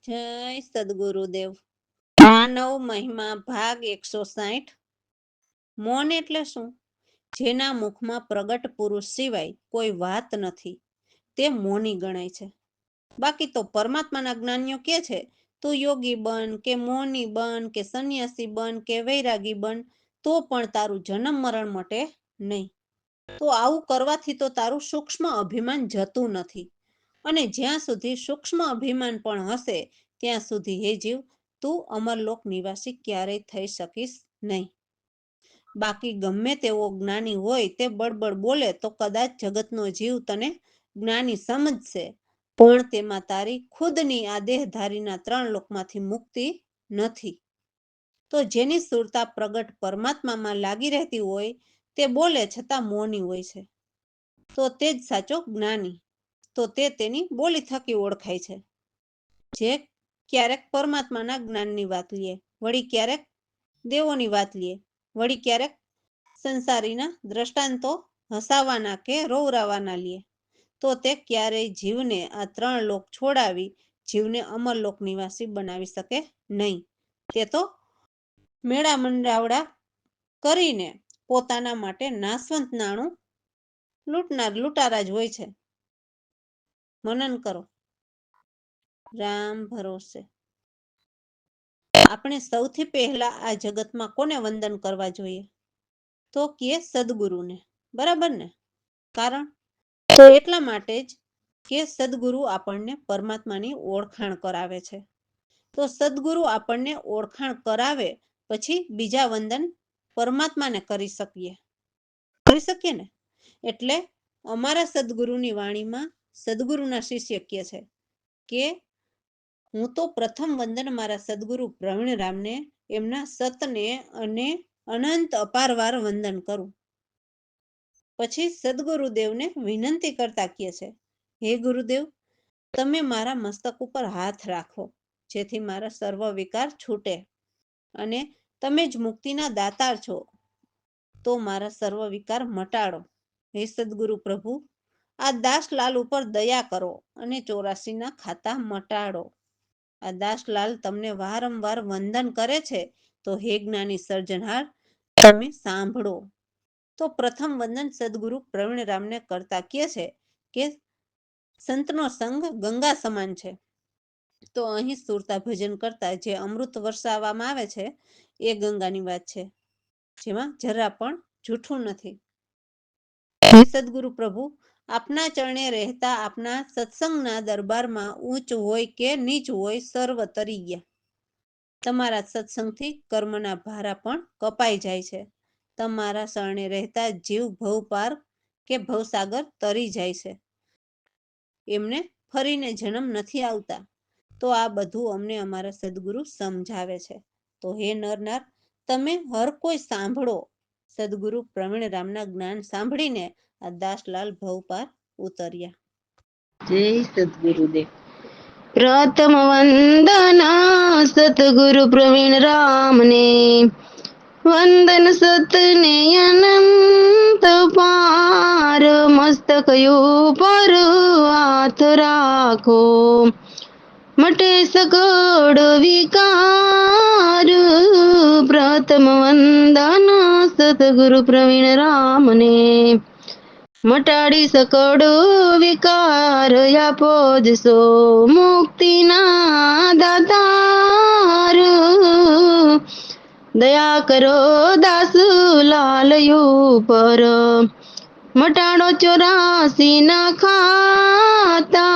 જય સદગુરુદેવ। માનવ મહિમા ભાગ 160। મૌન એટલે શું? જેના મુખમાં પ્રગટ પુરુષ સિવાય કોઈ વાત નથી તે મૌની ગણાય છે। બાકી તો પરમાત્માના જ્ઞાનીઓ કે છે તું યોગી બન કે મૌની બન કે સંન્યાસી બન કે વૈરાગી બન, તો પણ તારું જન્મ મરણ મટે નહીં। તો આવું કરવાથી તો તારું સૂક્ષ્મ અભિમાન જતું નથી, અને જ્યાં સુધી સૂક્ષ્મ અભિમાન પણ હશે ત્યાં સુધી હે જીવ તું અમરલોક નિવાસી ક્યારેય થઈ શકીશ નહીં। બાકી ગમે તેવો જ્ઞાની હોય તે બળબડ બોલે તો કદાચ જગતનો જીવ તને જ્ઞાની સમજશે, પણ તેમાં તારી ખુદની આ દેહધારીના 3 લોકમાંથી મુક્તિ નથી। તો જેની સુરતા પ્રગટ પરમાત્મામાં લાગી રહેતી હોય તે બોલે છતાં મૌની હોય છે, તો તે જ સાચો જ્ઞાની। તો તે તેની બોલી થકી ઓળખાય છે। જે ક્યારેક પરમાત્માના જ્ઞાનની વાત લે, વળી ક્યારેક દેવોની વાત લે, વળી ક્યારેક સંસારીના દ્રષ્ટાંતો હસાવાના કે રોવરાવાના લે, તો તે ક્યારેય જીવને આ 3 લોક છોડાવી જીવને અમરલોક નિવાસી બનાવી શકે નહીં। તે તો મેળા મંડાવડા કરીને પોતાના માટે નાશવંત નાણું લૂંટનાર લૂંટારા જ હોય છે। મનન કરો। રામ ભરોસે। આપણે સૌથી પહેલા આ જગતમાં કોને વંદન કરવા જોઈએ? તો કે સદગુરુને, બરાબર ને? કારણ તો એટલા માટે જ કે સદગુરુ આપણને પરમાત્માની ઓળખાણ કરાવે છે। તો સદગુરુ આપણને ઓળખાણ કરાવે પછી બીજા વંદન પરમાત્માને કરી શકીએ ને? એટલે અમારા સદગુરુની વાણીમાં સદગુરુના શિષ્ય કહે છે કે હું તો પ્રથમ વંદન મારા સદગુરુ પ્રવીણરામને, એમના સતને અને અનંત અપારવાર વંદન કરું। પછી સદગુરુદેવને વિનંતી કરતા કહે છે, હે ગુરુદેવ, તમે મારા મસ્તક ઉપર હાથ રાખો જેથી મારા સર્વ વિકાર છૂટે, અને તમે જ મુક્તિના દાતાર છો તો મારા સર્વ વિકાર મટાડો। હે સદગુરુ પ્રભુ, આ દાસલાલ ઉપર દયા કરો અને 84ના ખાતા મટાડો। આ દાસલાલ તમને વારંવાર વંદન કરે છે, તો હે જ્ઞાની સર્જનહાર તમે સાંભળો। તો પ્રથમ વંદન સદગુરુ પ્રવીણરામને કરતા કહે છે કે સંતનો સંગ ગંગા સમાન છે। તો અહીં સુરતા ભજન કરતા જે અમૃત વરસાવવામાં આવે છે એ ગંગાની વાત છે, જેમાં જરા પણ જૂઠું નથી। હે સદગુરુ પ્રભુ, આપના ચરણે રહેતા આપના સત્સંગના દરબારમાં ઊંચ હોય કે નીચ હોય સર્વ તરી ગયા। તમારા સત્સંગથી કર્મના ભારા પણ કપાઈ જાય છે। તમારા શરણે રહેતા જીવ ભવપાર કે ભવસાગર તરી જાય છે, એમને ફરીને જન્મ નથી આવતા। તો આ બધું અમને અમારા સદગુરુ સમજાવે છે। તો હે નરનાર, તમે હર કોઈ સાંભળો। સદગુરુ પ્રવીણરામના જ્ઞાન સાંભળીને આ દાસલાલ ભવપાર ઉતર્યા। જય સદગુરુદેવ। પ્રથમ વંદના સતગુરુ પ્રવીણરામને, વંદન સતને અનંત પાર, મસ્તક ઉપર હાથ રાખો મટે સગળ વિકાર। પ્રથમ વંદન સતગુરુ પ્રવીણરામને, મટાડી સકળ વિકાર આપો જશો મુક્તિના દાતાર। દયા કરો દાસલાલ ઉપર, મટાડો 84ના ખાતા।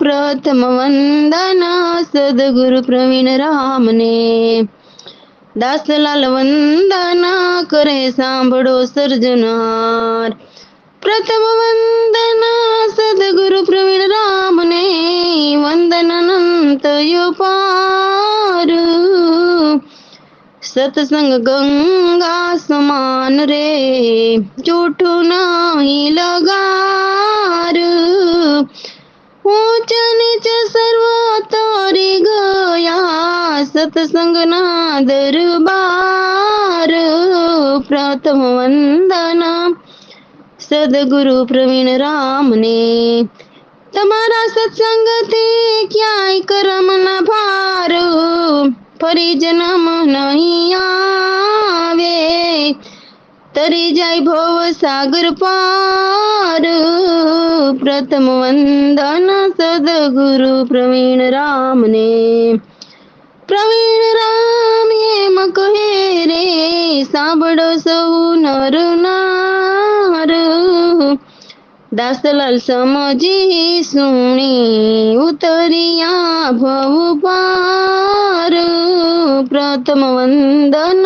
પ્રથમ વંદન સદગુરુ પ્રવીણરામને, દાસલાલ વંદન કરે સાંભળો સર્જનહાર। પ્રથમ વંદન સદગુરુ પ્રવીણરામને, વંદન અનંત અપાર। સત્સંગ ગંગા સમાન રે, જૂઠું નહીં લગાર। ઊંચ નીચ સર્વ તરી ગયા, સત્સંગના દરબાર। પ્રથમ વંદન સદગુરુ પ્રવીણરામને, તમારા સત્સંગથી ક્યાંય કર્મના ફરી જન્મ નહીં આવે, તરી જાય ભવ સાગર પાર. પ્રથમ વંદન સદગુરુ પ્રવીણ રામને. પ્રવીણ રામ એમ કહે રે, સાંભળો સૌ નર નાર. દાસલાલ સમજી સુણી, ઉતરિયા ભવ પાર. પ્રથમ વંદન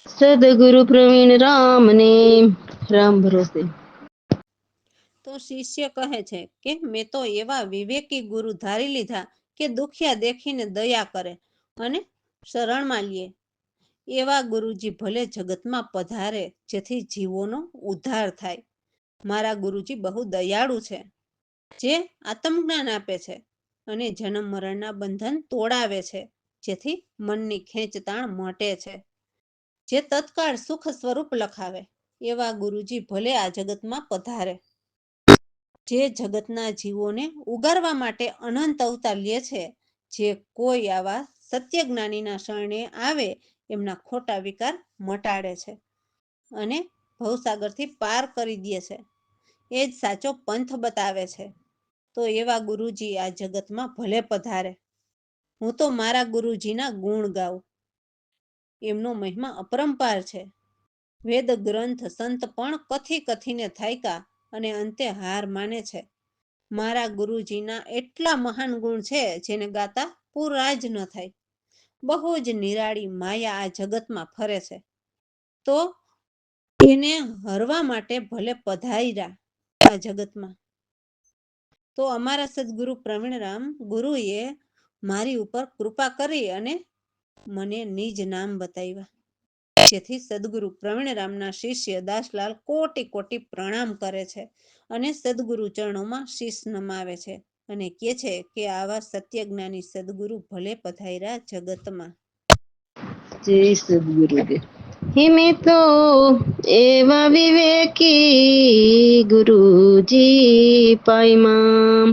સદગુરુ પ્રવીણ રામને. રામ ભરોસે. તો શિષ્ય કહે છે કે મેં તો એવા વિવેકી ગુરુ ધારી લીધા કે દુખિયા દેખીને દયા કરે અને શરણમાં લે. એવા ગુરુજી ભલે જગતમાં પધારે, જેથી જીવોનો ઉદ્ધાર થાય. મારા ગુરુજી બહુ દયાળુ છે, જે આત્મજ્ઞાન આપે છે અને જન્મ મરણના બંધન તોડાવે છે, જેથી મનની ખેંચતાણ મટે છે, જે તત્કાળ સુખ સ્વરૂપ લખાવે. એવા ગુરુજી ભલે આ જગતમાં પધારે, જે જગતના જીવોને ઉગારવા માટે અનંત અવતાર લે છે. જે કોઈ આવા સત્ય જ્ઞાનીના શરણે આવે, એમના ખોટા વિકાર મટાડે છે અને ભવસાગરથી પાર કરી દે છે. એ જ સાચો પંથ બતાવે છે. તો એવા ગુરુજી આ જગતમાં ભલે પધારે. હું તો મારા ગુરુજીના ગુણ ગાઉં. એમનો મહિમા અપરંપાર છે. વેદ ગ્રંથ સંત પણ કથી કથીને થાયકા અને અંતે હાર માને છે. મારા ગુરુજીના એટલા મહાન ગુણ છે, જેને ગાતા પૂરા જ ન થાય. બહુ જ નિરાળી માયા આ જગતમાં ફરે છે, તો એને હરવા માટે ભલે પધાર્યા આ જગતમાં. તો અમારા સદગુરુ પ્રવીણરામ ગુરુએ મારી ઉપર કૃપા કરી અને મને નિજ નામ બતાવ્યા, જેથી સદગુરુ પ્રવીણરામના શિષ્ય દાસલાલ કોટી કોટી પ્રણામ કરે છે અને સદગુરુ ચરણોમાં શીશ નમાવે છે અને કહે છે કે આવા સત્યજ્ઞાની સદગુરુ ભલે પધાર્યા જગતમાં. જય સદગુરુદેવ. હિમે તો એવા વિવેકી ગુરુજી પાઈમાં,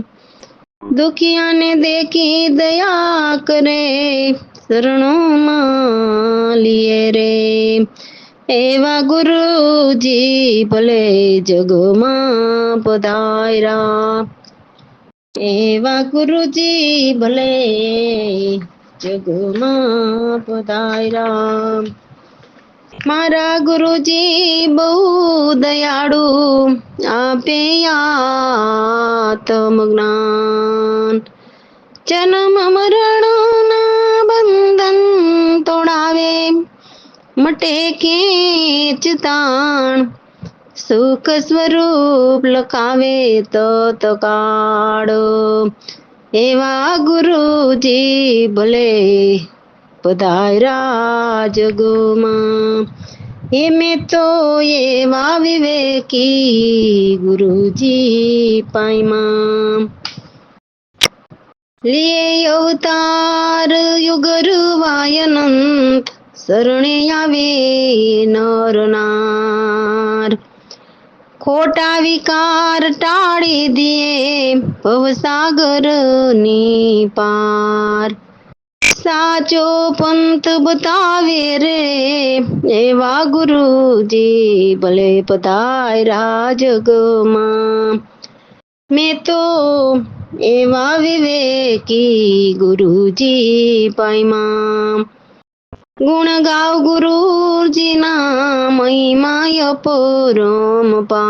દુખિયાને દેખી દયા કરે, શરણોમાં લીએ રે. એવા ગુરુજી ભલે જગમાં પધાર્યા. એવા ગુરુજી ભલે જગમાં પધાર્યા. મારા ગુરુજી બહુ દયાળુ, આપે આત્મજ્ઞાન. જન્મ મરણના બંધન તોડાવે, મટે ખેંચતાણ. સુખ સ્વરૂપ લખાવે તત્કાળ. એવા ગુરુજી ભલે પધાર્યા જગમાં. મેં તો એવા વિવેકી ગુરુજી પાઈમાં, લીએ અવતાર યુગરવાયનંત, શરણે આવે નર નાર. ખોટા વિકાર ટાળી દે, ભવસાગરની પાર. સાચો પંથ બતાવે રે, એવા ગુરુજી ભલે પધાર્યા જગમાં. મેં તો એવા વિવેકી ગુરુજી પાઈમાં, ગુણ ગાવ ગુરુજીના મહિમા અપરંપાર.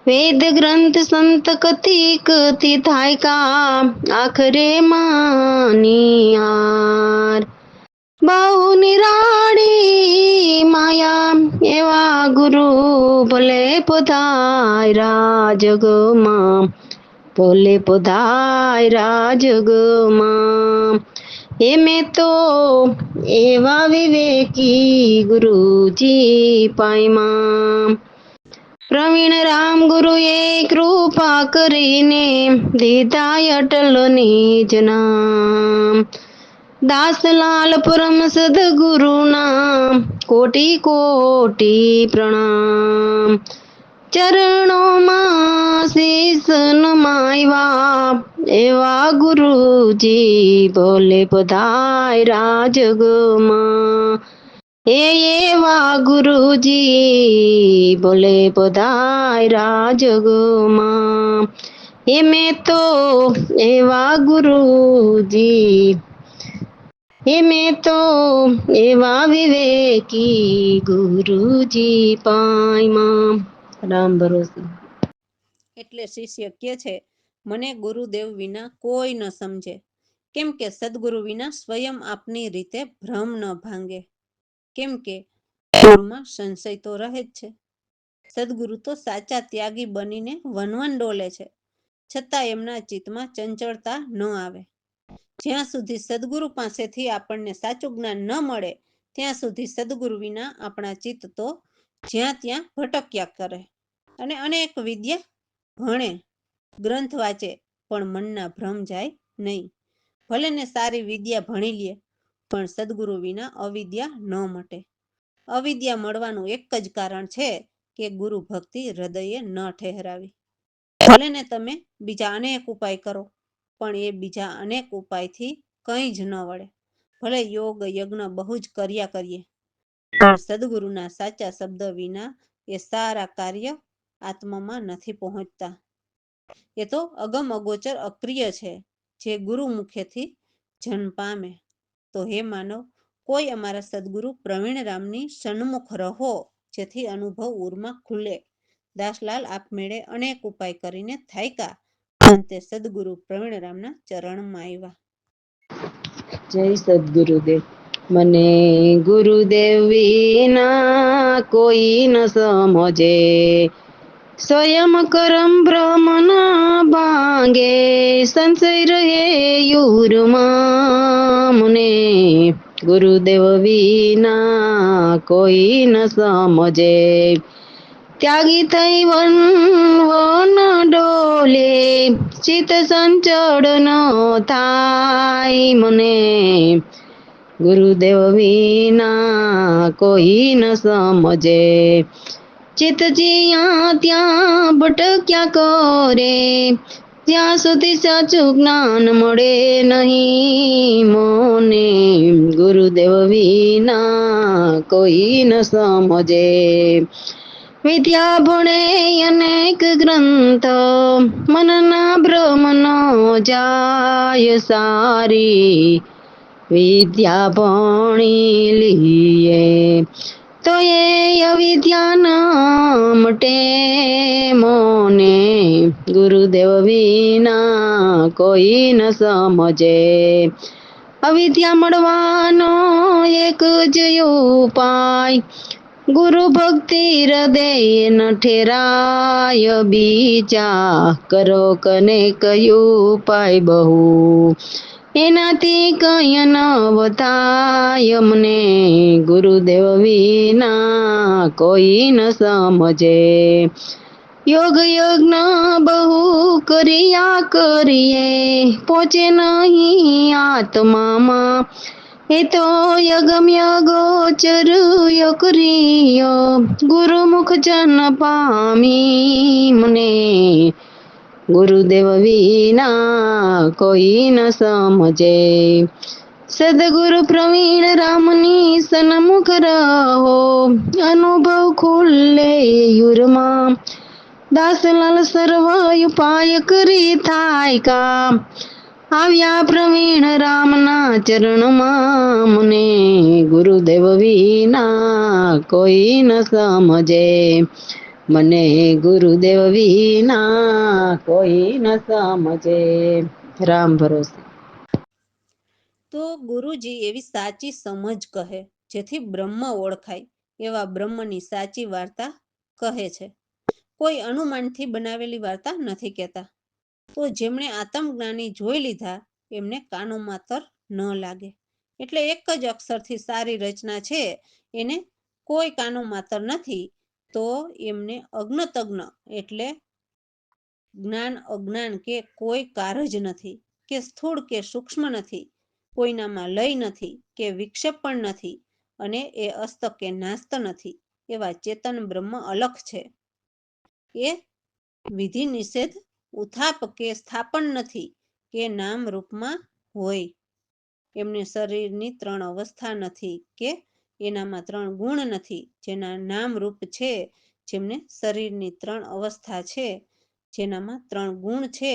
વેદ ગ્રંથ સંત કથી કથી થાય કા, આખરે માનિયાર. બહુ નિરાળી માયા એવા ગુરુ ભલે પધાર્યા જગમાં. ભલે પધાર્યા જગમાં. મેં તો એવા વિવેકી ગુરુજી પાઈમાં, પ્રવીણ રામ ગુરુએ કૃપા કરીને દીધા અટલ નિજ નામ. દાસલાલ પરમ સદગુરુના કોટી કોટી પ્રણામ. ચરણોમાં શીશ નમાવ્યા, એવા ગુરુજી બોલે પધાર્યા જગમાં. એવા ગુરુજી બોલે પધાર્યા જગમાં. મેં તો એવા ગુરુજી મેં તો એવા વિવેકી ગુરુજી પાયમાં. રામ ભરોસે. એટલે શિષ્ય કહે છે, મને ગુરુદેવ વિના કોઈ ન સમજે, કેમ કે સદગુરુ વિના સ્વયં આપની રીતે ભ્રમ ન ભાંગે. કેમ કે ગુરુમાં સંશય તો રહે જ છે. સદગુરુ તો સાચા ત્યાગી બનીને વનવન ડોલે છે, છતાં એમના ચિત્તમાં ચંચળતા ન આવે. જ્યાં સુધી સદગુરુ પાસેથી આપણને સાચું જ્ઞાન ન મળે, ત્યાં સુધી સદગુરુ વિના આપણા ચિત્ત તો જ્યાં ત્યાં ભટક્યા કરે અને અનેક વિદ્યા ભણે, ગ્રંથ વાંચે, પણ મનના ભ્રમ જાય નહીં. ભલે ને સારી વિદ્યા ભણી લે, પણ સદગુરુ વિના અવિદ્યા ન મટે. અવિદ્યા મળવાનું એક જ કારણ છે કે ગુરુ ભક્તિ હૃદયે ન ઠહેરાવી. ભલે ને તમે બીજા અનેક ઉપાય કરો, પણ એ બીજા અનેક ઉપાયથી કંઈ જ ન વળે. ભલે યોગ યજ્ઞ બહુ જ કર્યા કરીએ, પણ સદગુરુના સાચા શબ્દ વિના એ સારા કાર્ય આત્મામાં નથી પહોંચતા. એ તો અગમ અગોચર અક્રિય છે, જે ગુરુ મુખેથી જન્મ પામે. તો હે માનવ, કોઈ અમારા સદગુરુ પ્રવીણરામની સન્મુખ રહો, જેથી અનુભવ ઉરમાં ખુલે. દાસલાલ આપમેળે અનેક ઉપાય કરીને થાયકા, અંતે સદગુરુ પ્રવીણરામના ચરણમાં આવ્યા. જય સદગુરુદેવ. મને ગુરુદેવ વિના કોઈ ન સમજે, સ્વયં કરમ બ્રહ્મ ના ભાંગે, સંશય રહે યુરમાં. મને ગુરુદેવ વિના કોઈ ન સમજે, ત્યાગી થઈ વન ડોલે, ચિત સંચળ ન થાય. મને ગુરુદેવ વિના કોઈ ન સમજે, ચિત જ્યાં ત્યાં ભટક્યા કરે, જ્યાં સુધી સાચું જ્ઞાન મળે નહીં. મને ગુરુદેવ વિના કોઈ ન સમજે, વિદ્યા ભણે અનેક ગ્રંથ, મનના ભ્રમ ન જાય સારી. વિદ્યા ભણી લઈએ તો એ અવિદ્યા ન મટે. મને ગુરુદેવ વિના કોઈ ન સમજે, અવિદ્યા મળવાનો એક જ ઉપાય, ગુરુ ભક્તિ હૃદય ન ઠેરાય. બીજા કરો કને કયું ઉપાય બહુ, એનાથી કઈ ન થાય. મને ગુરુદેવ વિના કોઈ ન સમજે, યોગ યજ્ઞ બહુ કર્યા કરીએ, પહોંચે નહીં આત્મામાં. એ તો યગમ્ય ગોચર યકરીયો, ગુરુમુખ જન પામી. મને ગુરુદેવ વિના કોઈ ન સમજે, સદગુરુ પ્રવીણ રામની સન્મુખ રહો, અનુભવ ખુલ્લે યુરમાં. દાસલાલ સર્વ ઉપાય કરી થાય કા, આવ્યા પ્રવીણ રામના ચરણમાં. મને ગુરુદેવ વિના કોઈ ન સમજે, મને ગુરુદેવ વિના કોઈ ન સમજે. રામ ભરોસે. તો ગુરુજી એવી સાચી સમજ કહે, જેથી બ્રહ્મ ઓળખાય, એવા બ્રહ્મની સાચી વાર્તા કહે છે. કોઈ અનુમાનથી બનાવેલી વાર્તા નથી કહેતા. તો જેમણે આત્મજ્ઞાની જોઈ લીધા, એમને કાનો માતર ન લાગે. એટલે એક જ અક્ષરથી સારી રચના છે, એને કોઈ કાનો માતર નથી. તો એમને અજ્ઞતજ્ઞ એટલે જ્ઞાન અજ્ઞાન કે કોઈ કાર જ નથી, કે સ્થૂળ કે સૂક્ષ્મ નથી, કોઈનામાં લય નથી કે વિક્ષેપ પણ નથી, અને એ અસ્ત કે નાસ્ત નથી. એવા ચેતન બ્રહ્મ અલખ છે. એ વિધિ નિષેધ ઉથાપ કે સ્થાપન નથી, કે નામ રૂપમાં હોય. એમને શરીરની 3 અવસ્થા નથી કે એનામાં 3 ગુણ નથી. જેના નામ રૂપ છે, જેમને શરીરની 3 અવસ્થા છે, જેનામાં 3 ગુણ છે,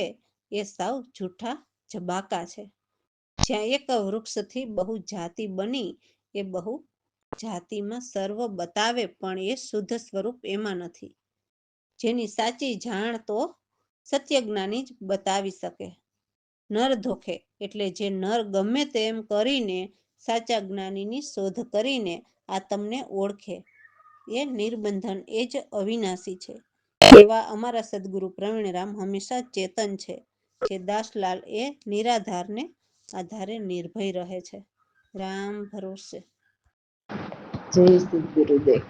એ સાવ જૂઠા જબાકા છે. જ્યાં એક વૃક્ષથી બહુ જાતિ બની, એ બહુ જાતિમાં સર્વ બતાવે પણ એ શુદ્ધ સ્વરૂપ એમાં નથી. જેની સાચી જાણ તો સત્યજ્ઞાની જ બતાવી શકે. નર ધોખે એટલે જે નર ગમે તેમ કરીને સાચા જ્ઞાનીની શોધ કરીને આ તમને ઓળખે, એ નિર્બંધન, એ જ અવિનાશી છે. એવા અમારા સદગુરુ પ્રવીણરામ હંમેશા ચેતન છે. જે દાસલાલ એ નિરાધારને આધારે નિર્ભય રહે છે. રામ ભરોસે. જય શ્રી ગુરુદેવ.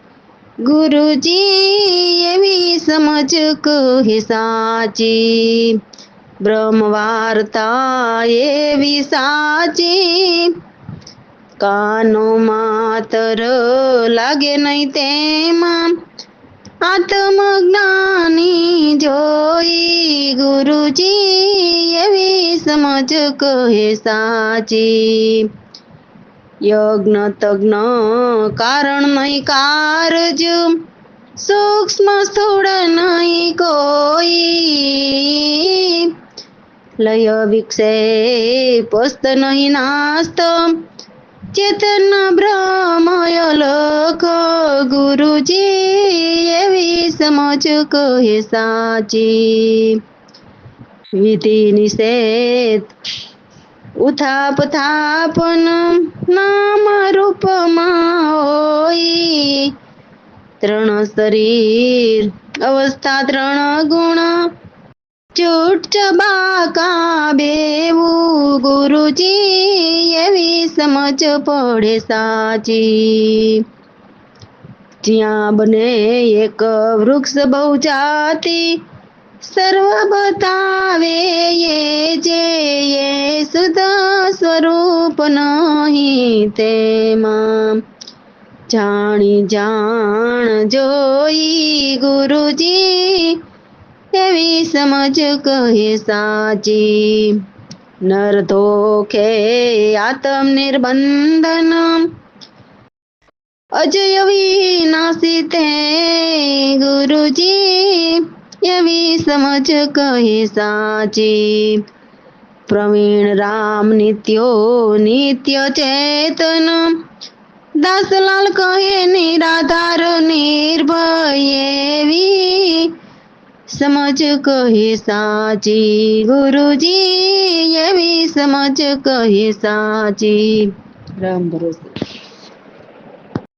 ગુરુજી એવી સમજ કહે સાચી, બ્રહ્મ વાર્તા એવી સાચી, કાનો માતર લાગે નહીં તેમાં, આત્મજ્ઞાની જોઈ. ગુરુજી એવી સમજ કહે સાચી, યજ્ઞ તજ્ઞ કારણ નહીં કારજ, સૂક્ષ્મ સ્થૂળ નહીં કોઈ, લય વિક્ષેપ પસ્ત નહીં નાસ્ત, ચેતન બ્રહ્મય લોક. ગુરુજી એવી સમજ કહે સાચી, વિધિ નિષેધ ઉથાપ થાપન નામ રૂપમાં હોય, 3 શરીર અવસ્થા 3 ગુણ, જૂઠ ચબાકા બેવું. ગુરુજી એવી સમજ પડે સાચી, જ્યાં બને એક વૃક્ષ બહુ જાતિ, સર્વ બતાવે એ જે, એ શુદ્ધ સ્વરૂપ નહીં તેમાં, જાણી જાણ જોઈ. ગુરુજી એવી સમજ કહે સાચી, નર ધોખે આત્મ નિર્બંધન, અજય વિનાશી તે. ગુરુજી એવી સમજ કહે સાચી, પ્રવીણ રામ નિત્ય ચેતન, દાસલાલ કહે નિરાધાર નિર્ભય એવી સમજ કહે સાચી. ગુરુજી એવી સમજ કહે સાચી. રામ ભરોસે.